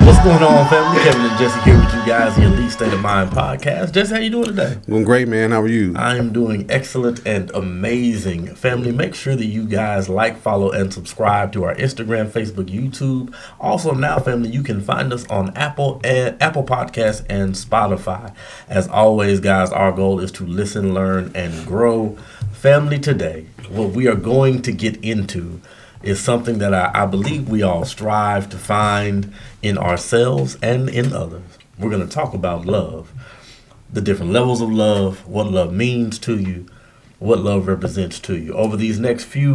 What's going on, family? Kevin and Jesse here with you guys, the Elite State of Mind podcast. Jesse, how you doing today? Doing great, man. How are you? I am doing excellent and amazing. Family, make sure that you guys like, follow, and subscribe to our Instagram, Facebook, YouTube. Also now, family, you can find us on Apple Podcasts and Spotify. As always, guys, our goal is to listen, learn, and grow. Family, today, what we are going to get into is something that I believe we all strive to find in ourselves and in others. We're going to talk about love, the different levels of love, what love means to you, what love represents to you. Over these next few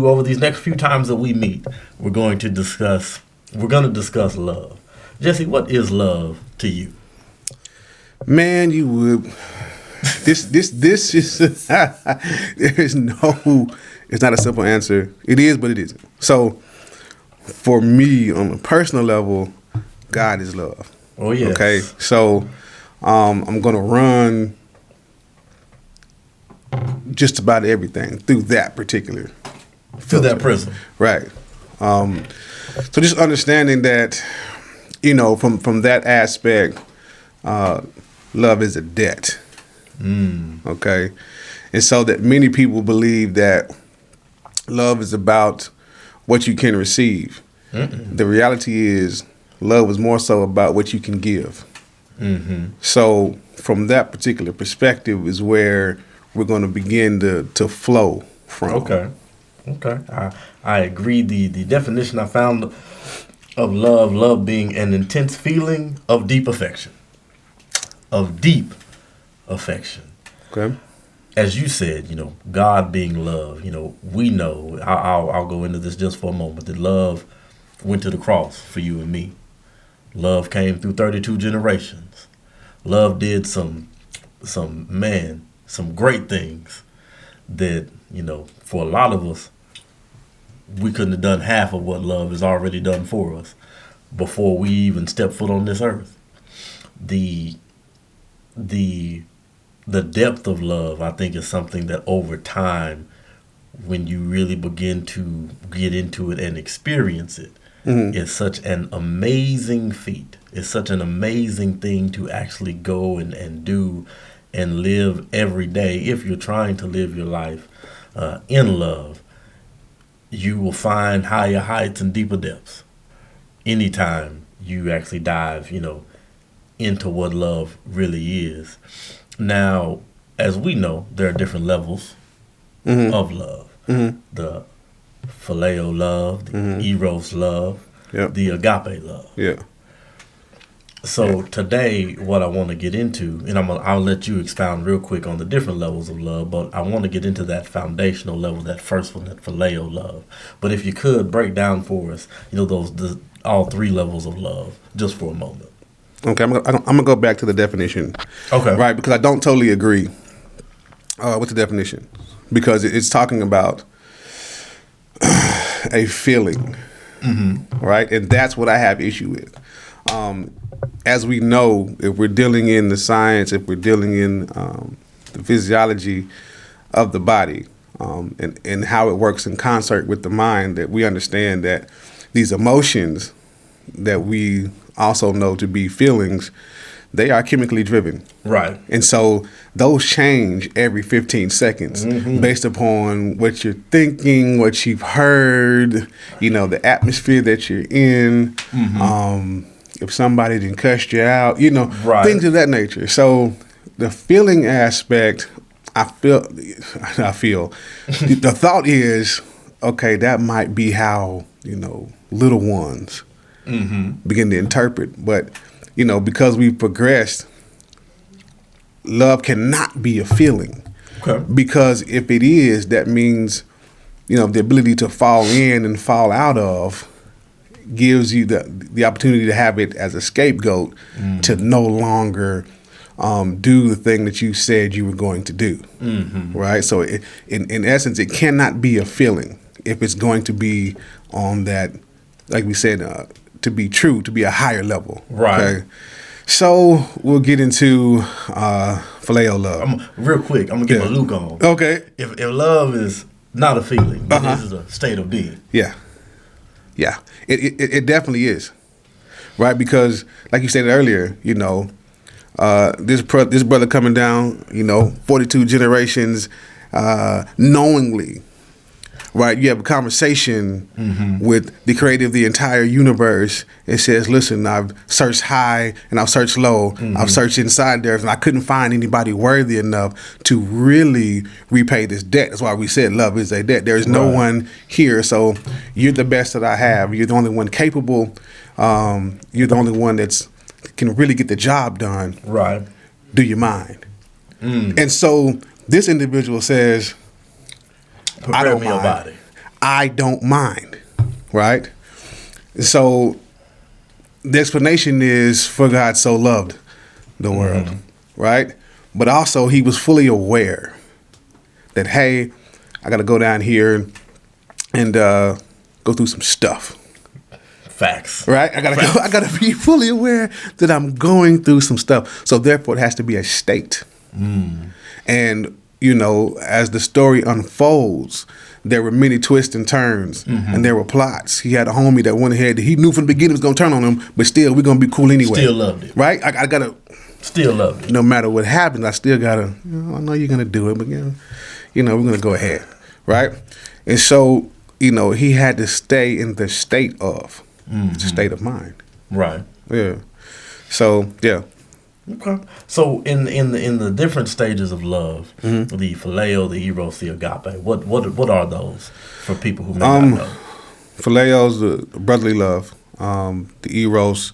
times that we meet, we're going to discuss love. Jesse, what is love to you? Man, you would. This is there's no. It's not a simple answer. It is, but it isn't. So, for me, on a personal level, God is love. Oh, yes. Okay? So, I'm going to run just about everything through that particular through that prism. Right. So, just understanding that, from that aspect, love is a debt. Okay? And so that many people believe that love is about what you can receive. The reality is love is more so about what you can give. So from that particular perspective is where we're going to begin to flow from. Okay. I agree. The definition I found of love being an intense feeling of deep affection. Okay. As you said, God being love, we know, I'll go into this just for a moment, that love went to the cross for you and me. Love came through 32 generations. Love did some great things that, for a lot of us, we couldn't have done half of what love has already done for us before we even stepped foot on this earth. The depth of love, I think, is something that over time, when you really begin to get into it and experience it, is such an amazing feat. It's such an amazing thing to actually go and do and live every day. If you're trying to live your life in love, you will find higher heights and deeper depths anytime you actually dive, into what love really is. Now, as we know, there are different levels of love. The Philia love, the Eros love, the agape love. Yeah. So today, what I want to get into, and I'll let you expound real quick on the different levels of love, but I want to get into that foundational level, that first one, that Philia love. But if you could break down for us, all three levels of love, just for a moment. Okay, I'm gonna go back to the definition. Okay. Right, because I don't totally agree with the definition, because it's talking about a feeling, right? And that's what I have issue with. As we know, if we're dealing in the science, if we're dealing in the physiology of the body, and how it works in concert with the mind, that we understand that these emotions that we also know to be feelings, they are chemically driven. Right. And so those change every 15 seconds based upon what you're thinking, what you've heard, the atmosphere that you're in, if somebody didn't cuss you out, things of that nature. So the feeling aspect, I feel the thought is, okay, that might be how, little ones begin to interpret. But, because we've progressed, love cannot be a feeling. Okay. Because if it is, that means, the ability to fall in and fall out of gives you the opportunity to have it as a scapegoat to no longer do the thing that you said you were going to do. Right? So in essence, it cannot be a feeling if it's going to be on that, like we said, to be true, to be a higher level. Right. Okay? So we'll get into Philia love. Real quick, I'm going to get my Luke on. Okay. If love is not a feeling, this is a state of being. Yeah. Yeah. It definitely is. right? Because like you said earlier, this brother coming down, 42 generations, knowingly, right? You have a conversation with the creator of the entire universe. It says, listen, I've searched high and I've searched low. I've searched inside there, and I couldn't find anybody worthy enough to really repay this debt. That's why we said love is a debt. There is no one here. So you're the best that I have. You're the only one capable. You're the only one that's can really get the job done. Right. Do you mind? And so this individual says, I don't mind. Body. I don't mind. Right? So the explanation is, for God so loved the world. Right? But also he was fully aware that, hey, I got to go down here and go through some stuff. Facts. Right? I gotta be fully aware that I'm going through some stuff. So therefore it has to be a state. And, as the story unfolds, there were many twists and turns, and there were plots. He had a homie that went ahead. He knew from the beginning it was going to turn on him, but still, we're going to be cool anyway. Still loved it. Right? I got to... Still loved it. No matter what happens, I still got to... I know you're going to do it, but, we're going to go ahead. Right? And so, he had to stay in the state of... the state of mind. Right. Yeah. So, yeah. Okay. So in the different stages of love, the Phileo, the Eros, the Agape, what are those for people who may not know? Phileo's the brotherly love. The Eros,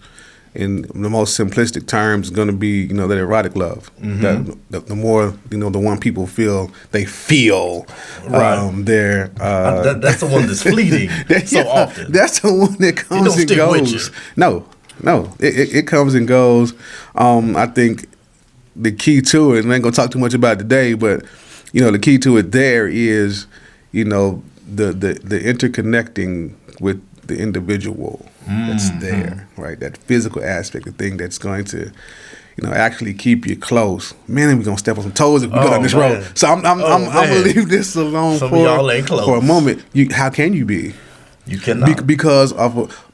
in the most simplistic terms, is going to be that erotic love. The more the one people feel they feel. Right. That's the one that's fleeting often. That's the one that comes and goes. No, it comes and goes. I think the key to it, and I ain't gonna talk too much about it today, but the key to it there is the interconnecting with the individual that's there, right? That physical aspect of thing that's going to actually keep you close. Man, we're gonna step on some toes if we go down this road. So I'm gonna leave this alone for a moment. How can you be? You cannot.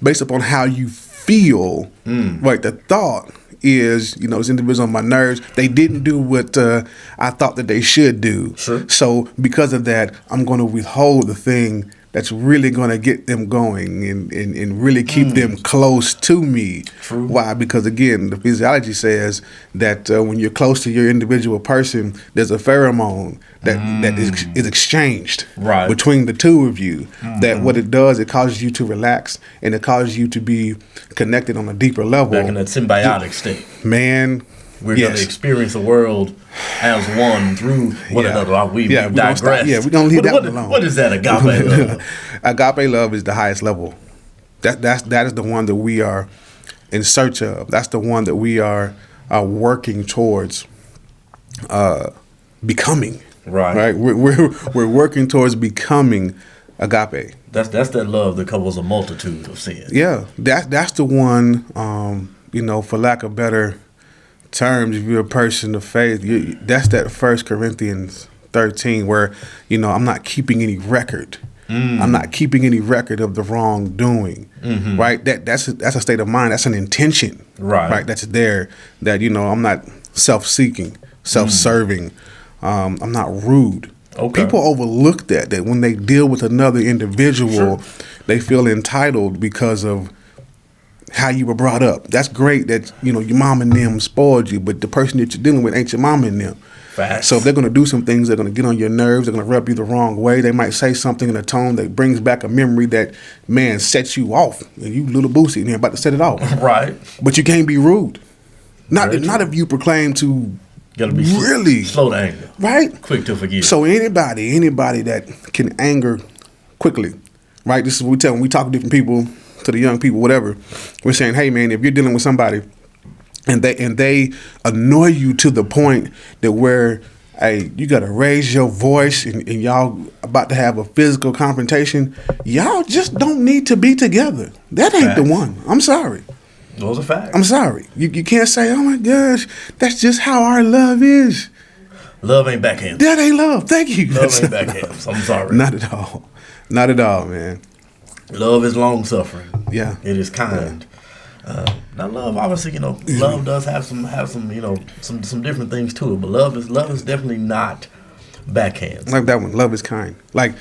Based upon how you feel, right? The thought is, this individual on my nerves, they didn't do what I thought that they should do. Sure. So because of that, I'm going to withhold the thing that's really going to get them going and really keep them close to me. True. Why? Because again, the physiology says that when you're close to your individual person, there's a pheromone that is exchanged between the two of you. That what it does, it causes you to relax and it causes you to be connected on a deeper level. Back in that symbiotic state. Man. We're going to experience the world as one through one another. We digress. We're going to leave that one alone. What is that agape love? Agape love is the highest level. That is the one that we are in search of. That's the one that we are working towards becoming. Right. We're working towards becoming agape. That's that love that covers a multitude of sins. Yeah. That's the one, for lack of better terms, if you're a person of faith, that's that 1 Corinthians 13 where, I'm not keeping any record. I'm not keeping any record of the wrongdoing. Right? That's a state of mind. That's an intention. Right? That's there. That, I'm not self-seeking, self-serving. I'm not rude. Okay. People overlook that when they deal with another individual, they feel entitled because of how you were brought up. That's great that, your mom and them spoiled you, but the person that you're dealing with ain't your mom and them. Facts. So if they're going to do some things, they're going to get on your nerves, they're going to rub you the wrong way. They might say something in a tone that brings back a memory that, man, sets you off. And you little boosie, and you're about to set it off. Right. But you can't be rude. Not if you proclaim to gotta be really slow to anger. Right? Quick to forgive. So anybody that can anger quickly, right? This is what we tell when we talk to different people, to the young people, whatever. We're saying, hey man, if you're dealing with somebody and they annoy you to the point that where, hey, you gotta raise your voice and y'all about to have a physical confrontation, y'all just don't need to be together. That ain't the one. I'm sorry. Those are facts. I'm sorry. You can't say, oh my gosh, that's just how our love is. Love ain't backhand. That ain't love. Thank you. Love ain't backhand. I'm sorry. Not at all. Not at all, man. Love is long suffering. Yeah. It is kind. Now, love, obviously, love does have some, some different things to it. But love is definitely not backhand. Like that one, love is kind. Like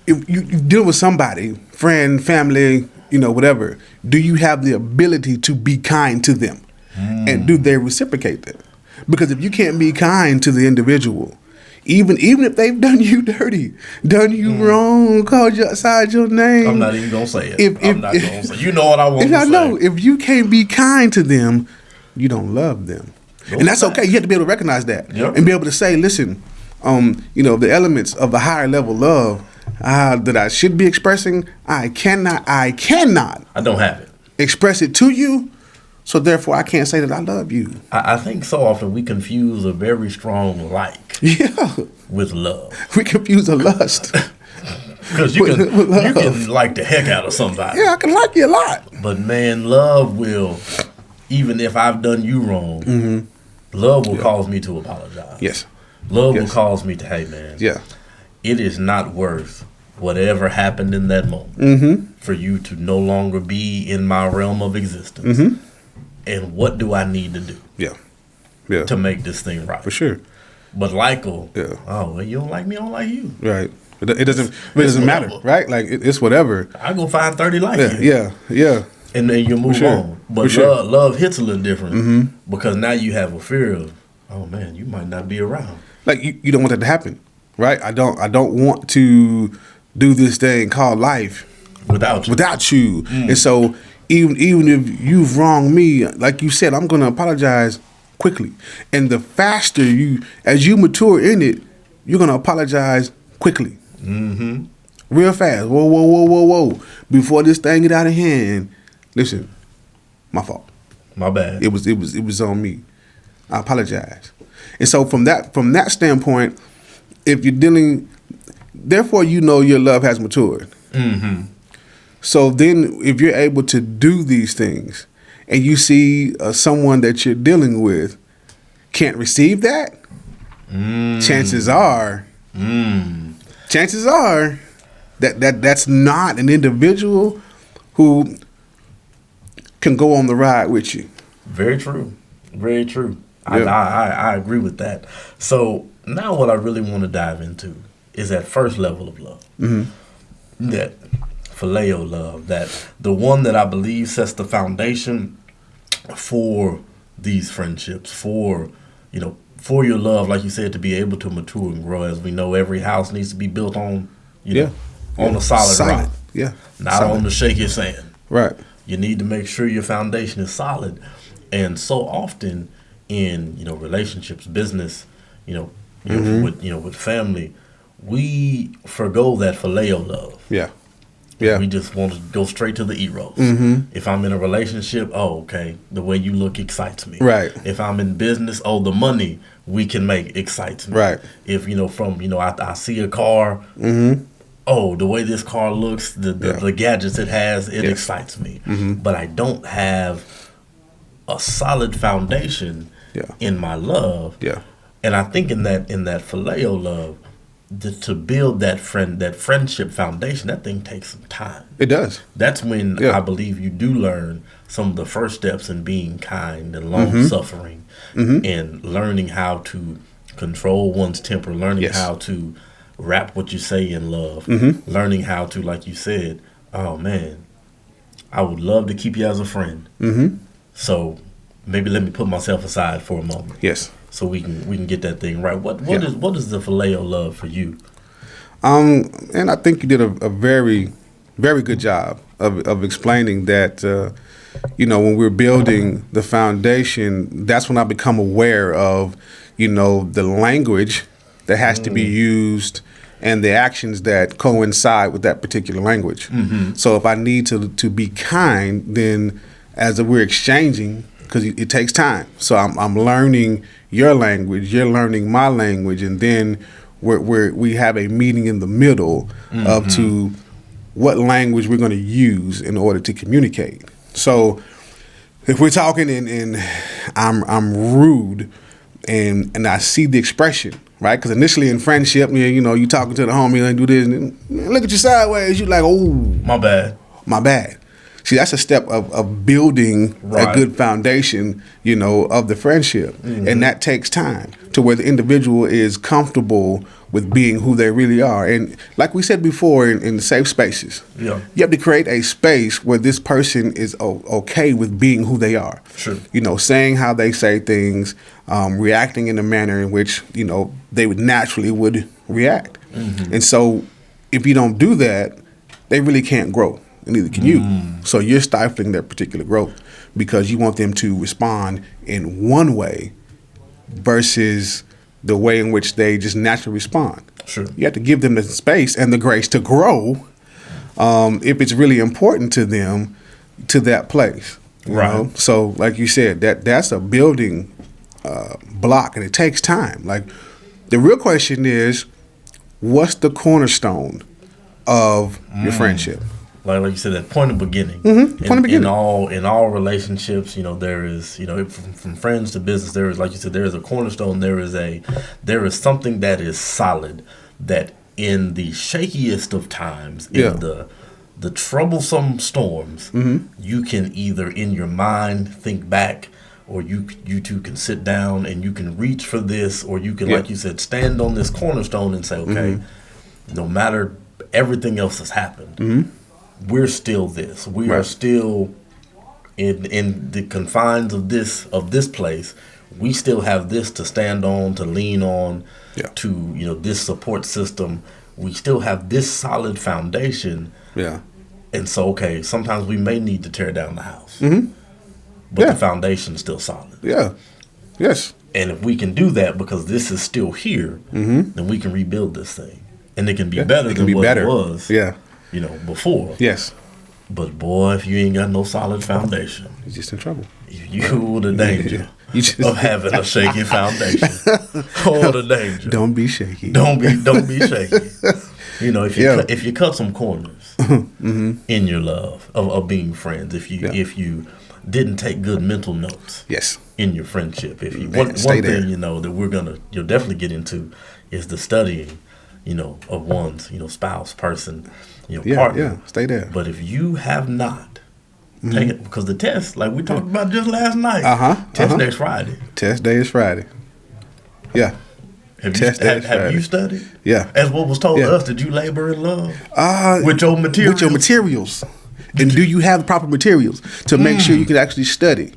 if you deal with somebody, friend, family, whatever. Do you have the ability to be kind to them, and do they reciprocate that? Because if you can't be kind to the individual, even if they've done you dirty, done you wrong, called you outside your name, I'm not even gonna say it. I'm not gonna say it. You know what I want to say. I know. If you can't be kind to them, you don't love them. And that's okay. You have to be able to recognize that. Yep. And be able to say, listen, the elements of the higher level love that I should be expressing, I cannot I don't have it. express it to you. So therefore, I can't say that I love you. I think so often we confuse a very strong like with love. We confuse a lust. Because you can like the heck out of somebody. Yeah, I can like you a lot. But man, love will, even if I've done you wrong, love will cause me to apologize. Yes. Love will cause me to, hey man, it is not worth whatever happened in that moment for you to no longer be in my realm of existence. And what do I need to do? To make this thing right? For sure. But oh, well, you don't like me, I don't like you. Right. It doesn't matter, right? Like it's whatever. I go find 30 like you. Yeah. And then you move on. But love hits a little different because now you have a fear of, oh man, you might not be around. Like you don't want that to happen, right? I don't want to do this thing called life without you. And so even if you've wronged me, like you said, I'm going to apologize quickly. And the faster as you mature in it, you're going to apologize quickly. Real fast. Whoa. Before this thing get out of hand, listen, my fault. My bad. It was on me. I apologize. And so from that standpoint, if you're dealing, therefore your love has matured. So then if you're able to do these things and you see someone that you're dealing with can't receive that, chances are that's not an individual who can go on the ride with you. Very true. Very true. I agree with that. So now what I really want to dive into is that first level of love. That Philia love, that the one that I believe sets the foundation for these friendships, for your love, like you said, to be able to mature and grow. As we know, every house needs to be built on, on a solid rock. Not on the shaky sand. Right. You need to make sure your foundation is solid. And so often in, relationships, business, with family, we forgo that Philia love. We just want to go straight to the eros. If I'm in a relationship, okay, the way you look excites me. Right. If I'm in business, the money we can make excites me. Right. If I see a car, the way this car looks, the gadgets it has, it excites me. But I don't have a solid foundation in my love. And I think in that Philia love, to build that friendship foundation, that thing takes some time. It does. That's when I believe you do learn some of the first steps in being kind and long-suffering and learning how to control one's temper, learning how to wrap what you say in love, learning how to, like you said, oh man, I would love to keep you as a friend. So maybe let me put myself aside for a moment. So we can get that thing right. What is the Philia love for you? And I think you did a very, very good job of explaining that. When we're building the foundation, that's when I become aware of, the language that has to be used and the actions that coincide with that particular language. So if I need to be kind, then as we're exchanging, because it takes time. So I'm learning your language, you're learning my language, and then we have a meeting in the middle of to what language we're going to use in order to communicate. So if we're talking and I'm rude and I see the expression, right? Because initially in friendship, you talking to the homie and do this, and look at you sideways, you like, oh, my bad. See, that's a step of building Right. a good foundation, of the friendship. And that takes time to where the individual is comfortable with being who they really are. And like we said before, in safe spaces, Yeah. you have to create a space where this person is okay with being who they are. Sure. Saying how they say things, reacting in a manner in which, they would naturally would react. And so if you don't do that, they really can't grow, and neither can you. So you're stifling their particular growth because you want them to respond in one way versus the way in which they just naturally respond. Sure. You have to give them the space and the grace to grow if it's really important to them to that place. You Right. know? So like you said, that's a building block, and it takes time. Like the real question is, what's the cornerstone of your friendship? Like you said, that point of beginning. Point of beginning. In all relationships, there is, from friends to business, there is, like you said, there is a cornerstone. There is something that is solid, that in the shakiest of times, in the troublesome storms, you can either in your mind think back, or you two can sit down and you can reach for this, or you can, like you said, stand on this cornerstone and say, okay, no matter everything else has happened, we're still this. We are still in the confines of this place. We still have this to stand on, to lean on, to this support system. We still have this solid foundation. Yeah. And so, okay, sometimes we may need to tear down the house, but the foundation is still solid. Yeah. Yes. And if we can do that, because this is still here, then we can rebuild this thing, and it can be better than what it was. Yeah. Before. Yes. But boy, if you ain't got no solid foundation, You're just in trouble. you the danger of having a shaky foundation. Oh, the danger. Don't be shaky. Don't be shaky. If you cut some corners in your love of being friends, if you didn't take good mental notes, in your friendship, if you one thing that you'll definitely get into is the studying, of one's spouse, person, partner. Yeah, stay there. But if you have not taken, because the test, like we talked about just last night, test day's Friday. Test day is Friday. Yeah. Have you studied? Yeah. As what was told to us, did you labor in love with your materials? With your materials. And do you have the proper materials to make sure you can actually study?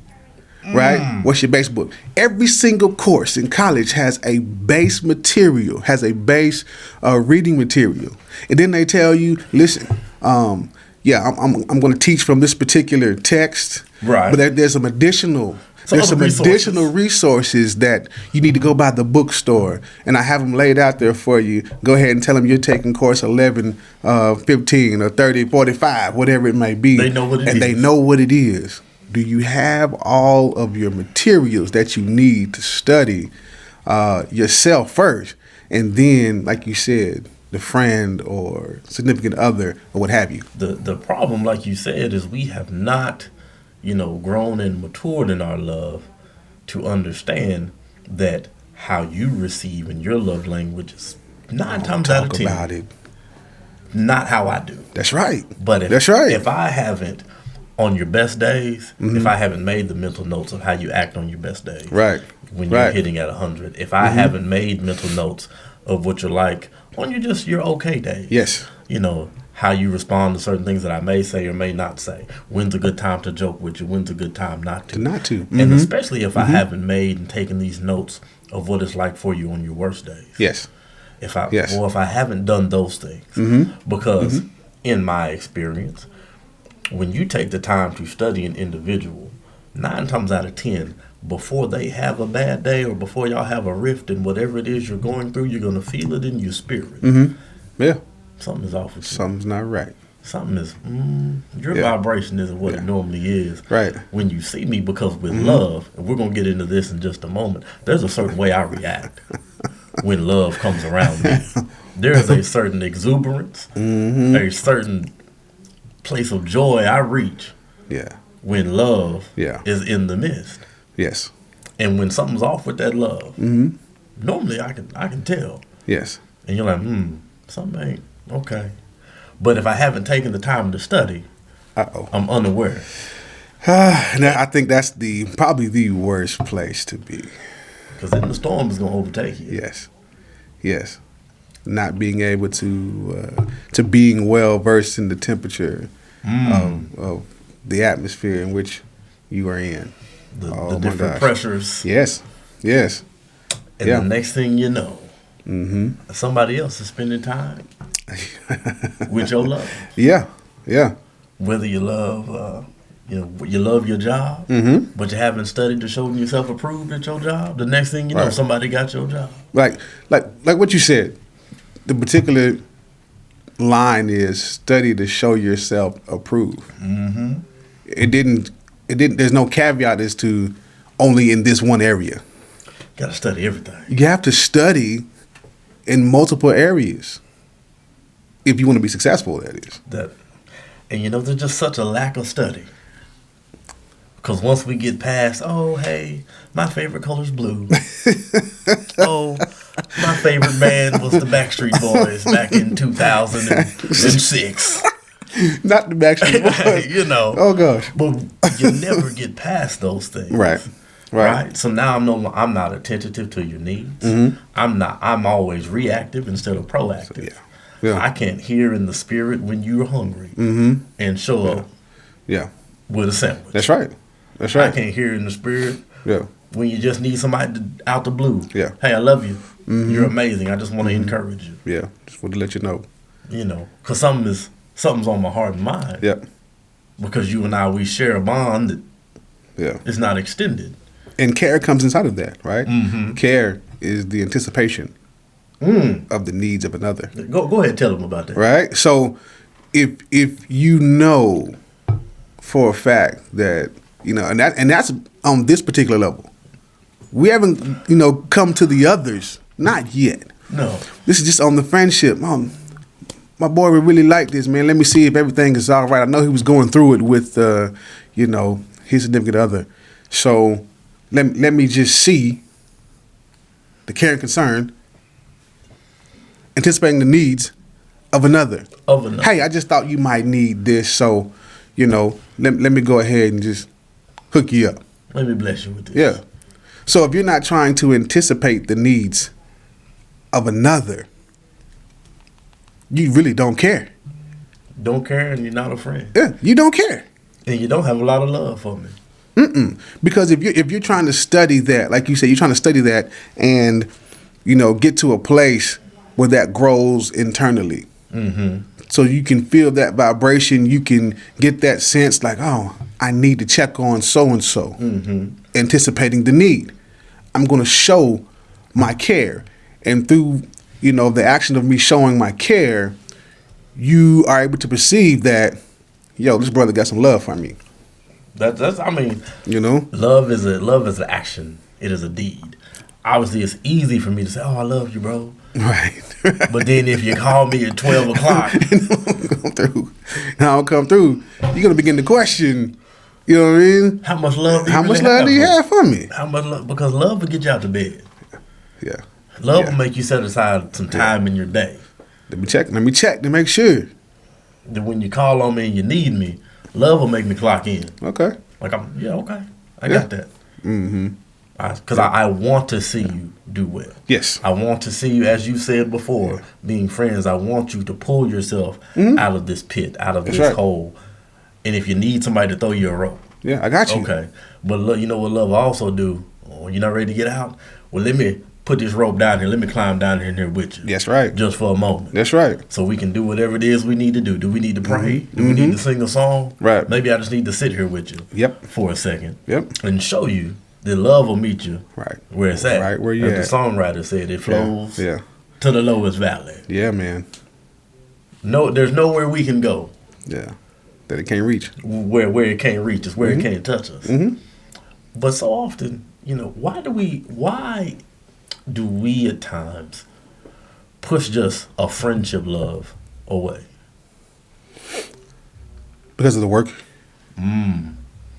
Right? What's your base book? Every single course in college has a base material, has a base reading material. And then they tell you, listen, I'm going to teach from this particular text. Right. But there's some additional resources that you need to go by the bookstore, and I have them laid out there for you. Go ahead and tell them you're taking course 11, 15, or 30, 45, whatever it may be. They know what it is. And they know what it is. Do you have all of your materials that you need to study yourself first? And then, like you said, the friend or significant other or what have you. The problem, like you said, is we have not grown and matured in our love to understand that how you receive in your love language is 9 times out of 10 about it. Not how I do. That's right. But if I haven't, on your best days, if I haven't made the mental notes of how you act on your best days, right, when you're hitting at 100, if I haven't made mental notes of what you're like on your okay days, yes, how you respond to certain things that I may say or may not say. When's a good time to joke with you? When's a good time not to? And especially if I haven't made and taken these notes of what it's like for you on your worst days. Yes. If I haven't done those things. Because in my experience, when you take the time to study an individual, 9 times out of 10, before they have a bad day or before y'all have a rift in whatever it is you're going through, you're going to feel it in your spirit. Yeah. Something is off with you. Something's not right. Something is, your vibration isn't what it normally is. Right. When you see me, because with love, and we're going to get into this in just a moment, there's a certain way I react when love comes around me. There is a certain exuberance, a certain place of joy I reach when love is in the midst. Yes. And when something's off with that love, normally I can tell. Yes. And you're like, something ain't okay. But if I haven't taken the time to study, I'm unaware. Now, I think that's probably the worst place to be. Because then the storm is going to overtake you. Yes. Not being able to being well versed in the temperature of the atmosphere in which you are in. The different pressures. Yes. And the next thing you know, somebody else is spending time with your love. Yeah. Whether you love, you love your job, but you haven't studied to show yourself approved at your job. The next thing you know, somebody got your job. Like what you said. The particular line is study to show yourself approved. It didn't. There's no caveat as to only in this one area. Got to study everything. You have to study in multiple areas if you want to be successful. That is. And there's just such a lack of study. Because once we get past, hey, my favorite color's blue. My favorite band was the Backstreet Boys back in 2006. Not the Backstreet Boys. Oh, gosh. But you never get past those things. Right. So now I'm not attentive to your needs. I'm always reactive instead of proactive. Yeah. I can't hear in the spirit when you're hungry and show up with a sandwich. That's right. I can't hear in the spirit when you just need somebody out the blue. Yeah. Hey, I love you. You're amazing. I just want to encourage you. Yeah. Just want to let you know. Because something's on my heart and mind. Yep. Because you and I, we share a bond that is not extended. And care comes inside of that, right? Care is the anticipation of the needs of another. Go ahead, tell them about that. Right? So if you know for a fact that, and that's on this particular level. We haven't, come to the others. Not yet. No. This is just on the friendship. My boy would really like this, man. Let me see if everything is all right. I know he was going through it with, his significant other. So let me just see the care and concern, anticipating the needs of another. Hey, I just thought you might need this, so, let me go ahead and just hook you up. Let me bless you with this. Yeah. So if you're not trying to anticipate the needs of another, you really don't care. Don't care, and you're not a friend. Yeah, you don't care. And you don't have a lot of love for me. Because if you're trying to study that, like you said, you're trying to study that and, get to a place where that grows internally. So you can feel that vibration. You can get that sense like, I need to check on so-and-so, anticipating the need. I'm going to show my care. And through, the action of me showing my care, you are able to perceive that, this brother got some love for me. Love is an action. It is a deed. Obviously, it's easy for me to say, I love you, bro. Right. But then if you call me at 12 o'clock. I don't come through. You're going to begin to question, you know what I mean? How much love do you have for me? How much love? Because love will get you out of bed. Yeah. Love will make you set aside some time in your day. Let me check to make sure. That when you call on me and you need me, love will make me clock in. Okay. Like, okay. I got that. Because I want to see you do well. Yes. I want to see you, as you said before, being friends. I want you to pull yourself out of this pit, out of this hole. And if you need somebody to throw you a rope. Yeah, I got you. Okay. But you know what love also do? You're not ready to get out? Well, let me put this rope down here. Let me climb down in here with you. That's right. Just for a moment. That's right. So we can do whatever it is we need to do. Do we need to pray? Do we need to sing a song? Right. Maybe I just need to sit here with you. Yep. For a second. Yep. And show you that love will meet you. Right. Where it's at. Right where you at. As the songwriter said, it flows to the lowest valley. Yeah, man. No, there's nowhere we can go. Yeah. That it can't reach. Where it can't reach us, where it can't touch us. But so often, why do we at times push just a friendship love away? Because of the work.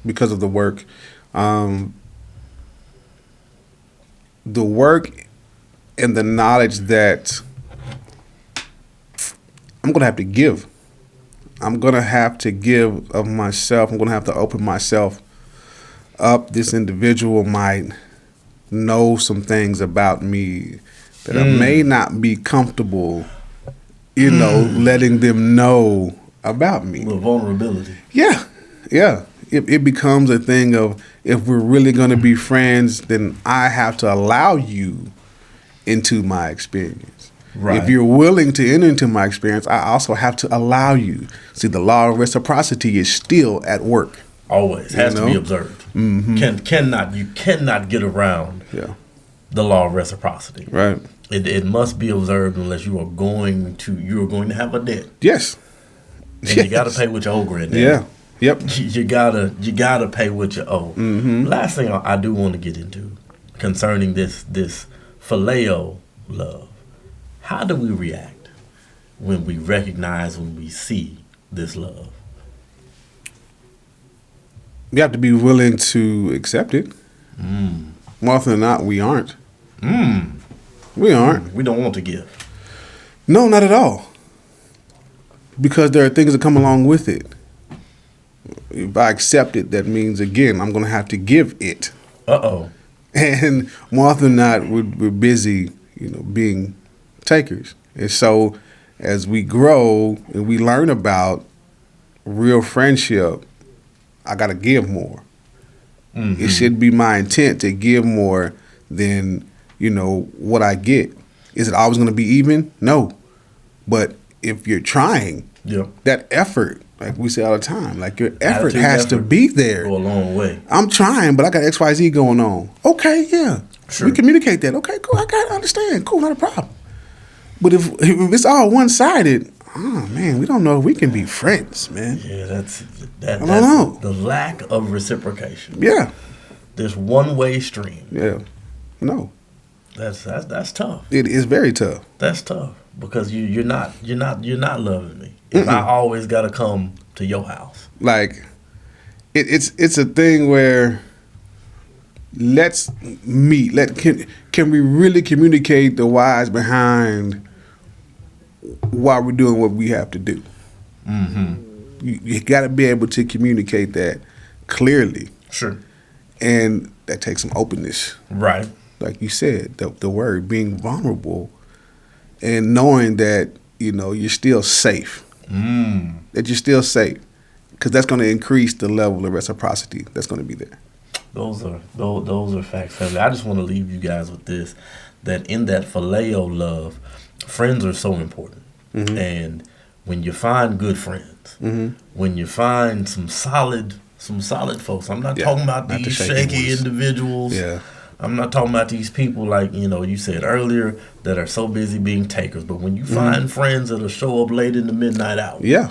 Because of the work. The work and the knowledge that I'm going to have to give I'm going to have to give of myself. I'm going to have to open myself up. This individual might know some things about me that I may not be comfortable, letting them know about me. The vulnerability. Yeah. It becomes a thing of, if we're really going to be friends, then I have to allow you into my experience. Right. If you're willing to enter into my experience, I also have to allow you. See, the law of reciprocity is still at work. Always has to be observed. Mm-hmm. You cannot get around the law of reciprocity. Right. It must be observed unless you are going to have a debt. Yes. And you got to pay what you owe, granddad. Yeah. Yep. You gotta pay what you owe. Mm-hmm. Last thing I do want to get into concerning this phileo love. How do we react when we recognize, when we see this love? You have to be willing to accept it. More often than not, we aren't. We aren't. We don't want to give. No, not at all. Because there are things that come along with it. If I accept it, that means, again, I'm going to have to give it. Uh-oh. And more often than not, we're busy, being takers. And so as we grow and we learn about real friendship, I got to give more. Mm-hmm. It should be my intent to give more than, what I get. Is it always going to be even? No. But if you're trying, that effort, like we say all the time, like your effort has to be there. Go a long way. I'm trying, but I got XYZ going on. Okay, yeah. Sure. We communicate that. Okay, cool. I got to understand. Cool, not a problem. But if it's all one-sided, oh man, we don't know if we can be friends, man. Yeah, that's I don't know. The lack of reciprocation. Yeah. This one-way stream. Yeah. No. That's tough. It is very tough. That's tough because you're not loving me. If I always got to come to your house. Like it's a thing where let's meet. Can we really communicate the whys behind why we're doing what we have to do? Mm-hmm. You got to be able to communicate that clearly. Sure. And that takes some openness. Right. Like you said, the word being vulnerable and knowing that, you're still safe. That you're still safe. Because that's going to increase the level of reciprocity that's going to be there. Those are facts, family. I just want to leave you guys with this, that in that phileo love, friends are so important. Mm-hmm. And when you find good friends, when you find some solid folks, I'm not talking about these shaky individuals. Yeah. I'm not talking about these people like, you said earlier that are so busy being takers. But when you find friends that'll show up late in the midnight hour. Yeah.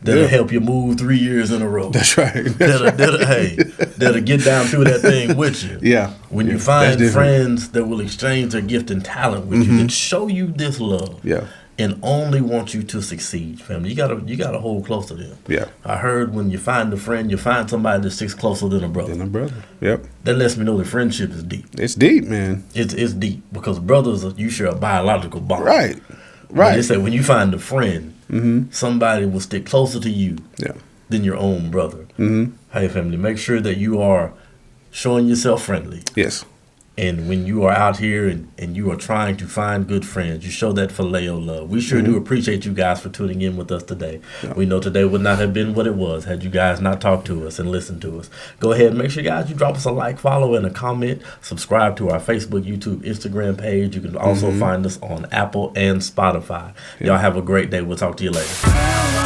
That'll help you move 3 years in a row. That's right. That'll get down through that thing with you. Yeah. When you find friends that will exchange their gift and talent with you, that show you this love. Yeah. And only want you to succeed, family. You gotta hold close to them. Yeah. I heard when you find a friend, you find somebody that sticks closer than a brother. Yep. That lets me know that friendship is deep. It's deep, man. It's deep because brothers, you share a biological bond. Right. They say when you find a friend, somebody will stick closer to you than your own brother. Hey, family, make sure that you are showing yourself friendly. Yes. And when you are out here and you are trying to find good friends, you show that phileo love. We sure do appreciate you guys for tuning in with us today. Yeah. We know today would not have been what it was had you guys not talked to us and listened to us. Go ahead and make sure, guys, you drop us a like, follow, and a comment. Subscribe to our Facebook, YouTube, Instagram page. You can also find us on Apple and Spotify. Yeah. Y'all have a great day. We'll talk to you later.